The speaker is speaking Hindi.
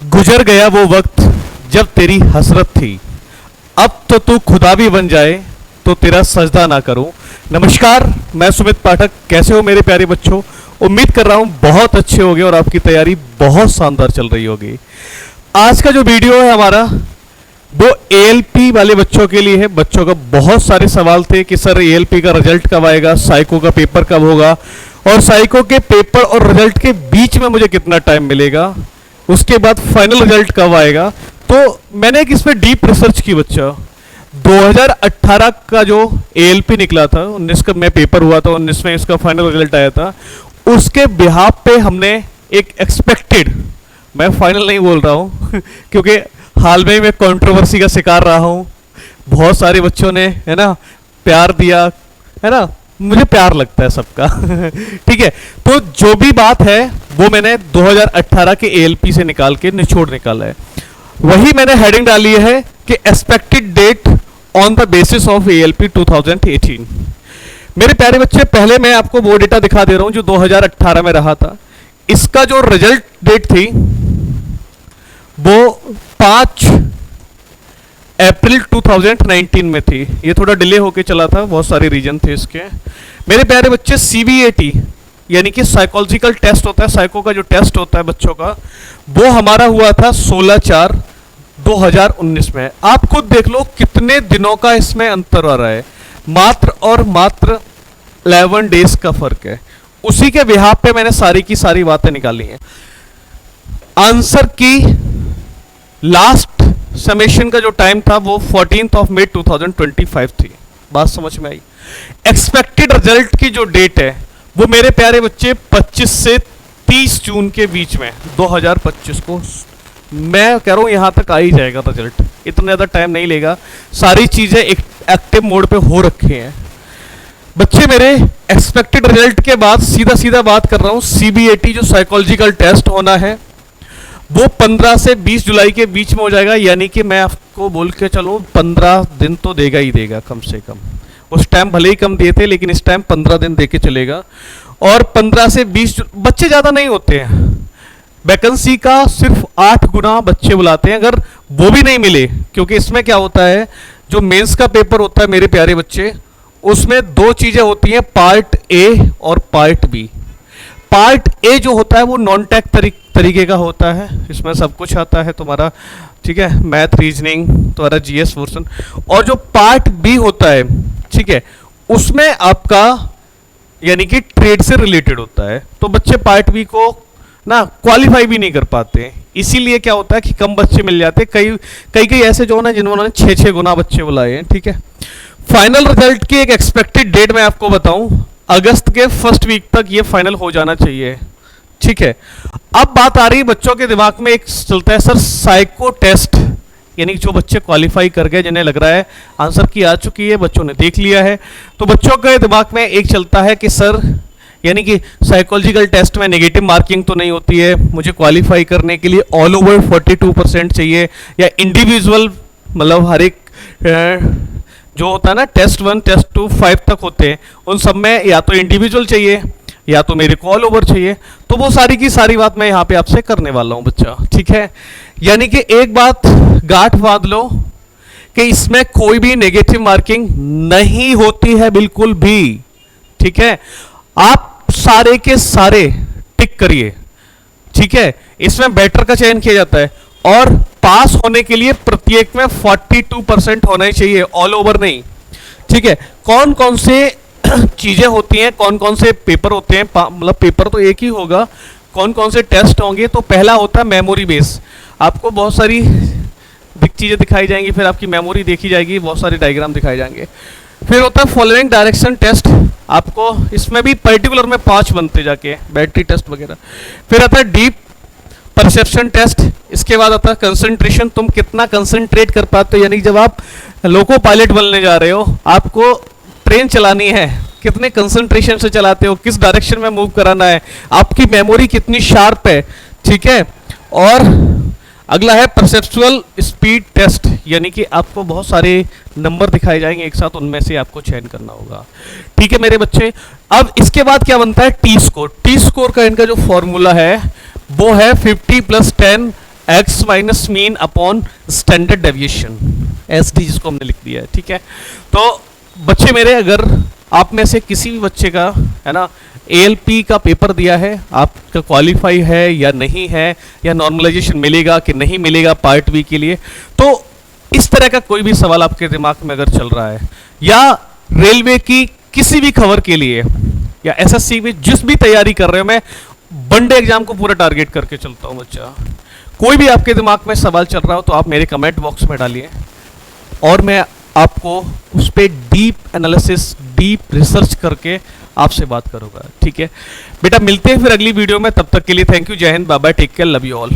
गुजर गया वो वक्त जब तेरी हसरत थी, अब तो तू खुदा भी बन जाए तो तेरा सजदा ना करूं। नमस्कार, मैं सुमित पाठक। कैसे हो मेरे प्यारे बच्चों? उम्मीद कर रहा हूं बहुत अच्छे होगे और आपकी तैयारी बहुत शानदार चल रही होगी। आज का जो वीडियो है हमारा वो एएलपी वाले बच्चों के लिए है। बच्चों का बहुत सारे सवाल थे कि सर एएलपी का रिजल्ट कब आएगा, साइको का पेपर कब होगा और साइको के पेपर और रिजल्ट के बीच में मुझे कितना टाइम मिलेगा, उसके बाद फाइनल रिजल्ट कब आएगा। तो मैंने एक इस पर डीप रिसर्च की बच्चा। 2018 का जो एएलपी निकला था, 19 का मैं पेपर हुआ था, 19 में इसका फाइनल रिजल्ट आया था, उसके बिहाफ पे हमने एक एक्सपेक्टेड, मैं फाइनल नहीं बोल रहा हूँ क्योंकि हाल में ही मैं कंट्रोवर्सी का शिकार रहा हूँ। बहुत सारे बच्चों ने, है ना, प्यार दिया, है ना, मुझे प्यार लगता है सबका ठीक है। तो जो भी बात है वो मैंने 2018 के एएलपी से निकाल के निचोड़ निकाला है। वही मैंने हेडिंग डाली है कि expected date on the basis of ALP 2018। मेरे प्यारे बच्चे, पहले मैं आपको वो डेटा दिखा दे रहा हूं जो 2018 में रहा था। इसका जो रिजल्ट डेट थी वो 5 अप्रैल 2019 में थी। ये थोड़ा डिले होके चला था, बहुत सारे रीजन थे इसके। मेरे प्यारे बच्चे, सीबीएटी यानी कि साइकोलॉजिकल टेस्ट होता है, साइको का जो टेस्ट होता है बच्चों का, वो हमारा हुआ था 16/4/2019 में। आप खुद देख लो कितने दिनों का इसमें अंतर आ रहा है, मात्र और मात्र 11 डेज का फर्क है। उसी के बिहाफ पे मैंने सारी की सारी बातें निकाली हैं। आंसर की लास्ट समेशन का जो टाइम था वो 14 मई 2025 थी। बात समझ में आई? एक्सपेक्टेड रिजल्ट की जो डेट है वो मेरे प्यारे बच्चे 25 से 30 जून के बीच में 2025 को मैं कह रहा हूं यहां तक आ ही जाएगा रिजल्ट। इतना ज्यादा टाइम नहीं लेगा, सारी चीजें एक्टिव मोड पे हो रखी हैं बच्चे मेरे। एक्सपेक्टेड रिजल्ट के बाद सीधा सीधा बात कर रहा हूं, सीबीएटी जो साइकोलॉजिकल टेस्ट होना है वो 15 से 20 जुलाई के बीच में हो जाएगा। यानी कि मैं आपको बोल के चलूं 15 दिन तो देगा ही देगा कम से कम। उस टाइम भले ही कम दिए थे लेकिन इस टाइम 15 दिन दे के चलेगा। और 15 से 20 बच्चे ज़्यादा नहीं होते हैं, वैकेंसी का सिर्फ 8 गुना बच्चे बुलाते हैं। अगर वो भी नहीं मिले, क्योंकि इसमें क्या होता है, जो मेंस का पेपर होता है मेरे प्यारे बच्चे, उसमें 2 चीज़ें होती हैं, पार्ट ए और पार्ट बी। पार्ट ए जो होता है वो नॉन टेक तरीके का होता है, इसमें सब कुछ आता है तुम्हारा, ठीक है, मैथ, रीजनिंग, तुम्हारा जीएस पोर्शन। और जो पार्ट बी होता है, ठीक है, उसमें आपका यानी कि ट्रेड से रिलेटेड होता है। तो बच्चे पार्ट बी को ना क्वालिफाई भी नहीं कर पाते, इसीलिए क्या होता है कि कम बच्चे मिल जाते। कई ऐसे जो ना जिन्होंने 6-6 गुना बच्चे बुलाए हैं, ठीक है। फाइनल रिजल्ट की एक एक्सपेक्टेड डेट मैं आपको बताऊं, अगस्त के फर्स्ट वीक तक ये फाइनल हो जाना चाहिए, ठीक है। अब बात आ रही है बच्चों के दिमाग में एक चलता है, सर साइको टेस्ट, यानी जो बच्चे क्वालिफाई कर गए, जिन्हें लग रहा है आंसर की आ चुकी है, बच्चों ने देख लिया है, तो बच्चों के दिमाग में एक चलता है कि सर यानी कि साइकोलॉजिकल टेस्ट में नेगेटिव मार्किंग तो नहीं होती है, मुझे क्वालिफाई करने के लिए ऑल ओवर 42% चाहिए, या इंडिविजुअल मतलब हर एक जो होता है ना, टेस्ट 1 टेस्ट 2 5 तक होते हैं, उन सब में या तो इंडिविजुअल चाहिए या तो मेरे को ऑल ओवर चाहिए। तो वो सारी की सारी बात मैं यहाँ पे आपसे करने वाला हूँ बच्चा, ठीक है। यानी कि एक बात गांठ बांध लो कि इसमें कोई भी नेगेटिव मार्किंग नहीं होती है, बिल्कुल भी, ठीक है। आप सारे के सारे टिक करिए, ठीक है। इसमें बेटर का चयन किया जाता है और पास होने के लिए प्रत्येक में 42% होना ही चाहिए, ऑल ओवर नहीं, ठीक है। कौन कौन से चीजें होती हैं, कौन कौन से पेपर होते हैं, मतलब पेपर तो एक ही होगा, कौन कौन से टेस्ट होंगे। तो पहला होता है मेमोरी बेस, आपको बहुत सारी चीजें दिखाई जाएंगी, फिर आपकी मेमोरी देखी जाएगी, बहुत सारे डायग्राम दिखाए जाएंगे। फिर होता है फॉलोइंग डायरेक्शन टेस्ट, आपको इसमें भी पर्टिकुलर में 5 बनते जाके, बैटरी टेस्ट वगैरह। फिर आता है डीप परसेप्शन टेस्ट, इसके बाद आता है कंसंट्रेशन, तुम कितना कंसंट्रेट कर पाते हो, यानी जब आप लोको पायलट बनने जा रहे हो, आपको ट्रेन चलानी है, कितने कंसंट्रेशन से चलाते हो, किस डायरेक्शन में मूव कराना है, आपकी मेमोरी कितनी शार्प है, ठीक है। और अगला है परसेप्चुअल स्पीड टेस्ट, यानी कि आपको बहुत सारे नंबर दिखाए जाएंगे एक साथ, उनमें से आपको चयन करना होगा, ठीक है मेरे बच्चे। अब इसके बाद क्या बनता है, टी स्कोर। टी स्कोर का इनका जो फॉर्मूला है वो है 50 + 10 x minus mean upon standard deviation, SD जिसको हमने लिख दिया है, ठीक है। तो बच्चे मेरे, अगर आप में से किसी भी बच्चे का है ना एएलपी का पेपर दिया है, आपका क्वालिफाई है या नहीं है, या नॉर्मलाइजेशन मिलेगा कि नहीं मिलेगा पार्ट बी के लिए, तो इस तरह का कोई भी सवाल आपके दिमाग में अगर चल रहा है, या रेलवे की किसी भी खबर के लिए, या एसएससी में जिस भी तैयारी कर रहे हो, मैं वनडे एग्जाम को पूरा टारगेट करके चलता हूं बच्चा, कोई भी आपके दिमाग में सवाल चल रहा हो तो आप मेरे कमेंट बॉक्स में डालिए और मैं आपको उस पर डीप एनालिसिस, डीप रिसर्च करके आपसे बात करूंगा, ठीक है बेटा। मिलते हैं फिर अगली वीडियो में, तब तक के लिए थैंक यू, जय Hind, bye bye, take care, love you all.